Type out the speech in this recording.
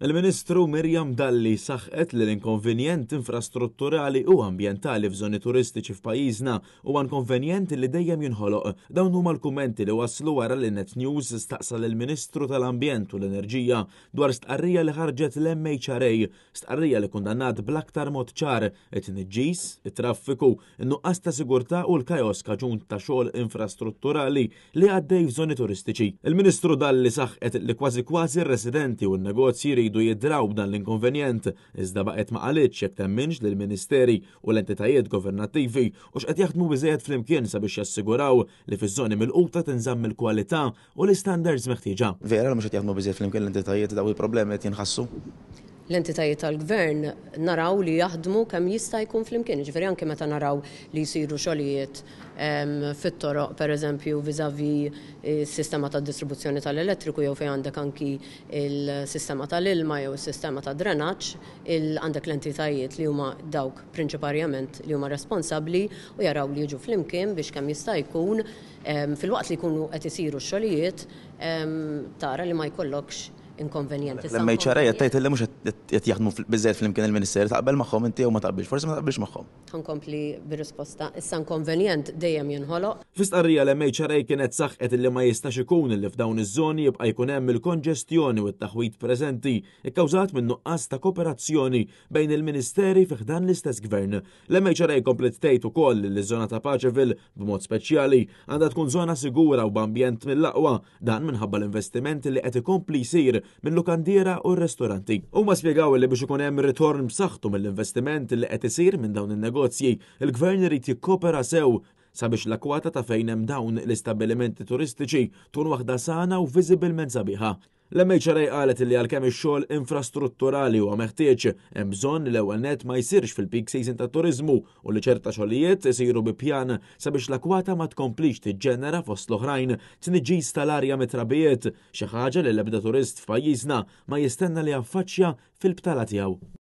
Il-Ministru Mirjam Dalli saħqet li l-inkonvenjent infrastrutturali u ambjentali f'żoni turistiċi f'pajjiżna huwa inkonvenjent li dejjem jinħoloq. Dawn huma l-kummenti li waslu wara li Net News staqsal il-Ministru tal-Ambjent u l-Enerġija dwar stqarrija li ħarġet l-MHRA, stqarrija li kundannat bl-aktar mod ċar it-tniġġis, it-traffiku, in-nuqqas ta' sigurtà u l-kajos kaġun ta' xogħol infrastrutturali li għaddej f'żoni turistiċi. Il-Ministru Dalli saħqet li kważi r-residenti u n-negozji jridu jidraw b'dan l-inkonvenjent, iżda baqgħet ma qalitx jekk temminx li l-Ministeri u l-entitajiet governattivi u x'qed jaħdmu biżejjed flimkien sabiex jassiguraw li fiż-żoni milquta tinżamm il-kwalità u l-istandards meħtieġa. Vera li mhux qed jaħdmu biżejjed flimkien l-entitajiet daw il-problemi qed jinħassu? L-entitajiet tal-gvern naraw li jaħdmu kemm jista' jkun flimkien, ġifieri anke meta naraw li jsiru xogħlijiet fit-toroq pereżempju viżavi s-sistema tad-distribuzzjoni tal-elettriku jew fejn għandek anki il-sistema tal-ilma jew is-sistema ta' drenaġġ, għandek l-entitajiet li huma dawk prinċipalment li huma responsabbli u jaraw li jiġu flimkien biex kemm jista' jkun filwaqt li jkunu qed isiru x-xogħlijiet tara li ma jkollokx inkonvenjenti. L-MHRA jattajt li mhux qed jaħdmu biżżejjed flimkien il-Ministeri taqbel magħhom inti jew ma taqbilx, forsi ma taqbilx magħhom. Ħankompli bir-risposta, issa inkonvenjent dejjem jinħoloq. Fis-stqarrija l-MHRA kienet saħqet li ma jistax ikun li f'dawn iż-żoni jibqa' jkun hemm il-konġestjoni u t-taħwit preżenti ikkawżat minn nuqqas ta' kooperazzjoni bejn il-Ministeri fih dan l-istess gvern. L-MHRA komplet tgħid ukoll li ż-żona ta' Paċeville b'mod speċjali għandha tkun żona sigura u b'ambjent mill-aqwa dan minħabba l-investimenti li qed ikompli jsir minn lukandiera u r-ristoranti. Huma spjegaw li biex ikun hemm ritorn b'saħħtu mill-investiment li qed isir minn dawn in-negozji, il-Gvern irid jikkopera sew sabiex l-akwata ta' fejn hemm dawn l-istabbilimenti turistiċi tkun waħda sana u viżibilment sabiħa. L-MHRA qalet li għalkemm ix-xogħol infrastrutturali huwa meħtieġ hemm bżonn li l-ewwel nett ma jsirx fil-peak season tat-turiżmu u li ċerta xogħlijiet isiru bi pjan sabiex l-akwata ma tkomplix tiġġenera fost l-oħrajn tniġġis tal-arja mit-trabijiet, xi ħaġa li l-ebda turist f'pajjiżna ma jistenna li jaffaċċja fil-btala tiegħu.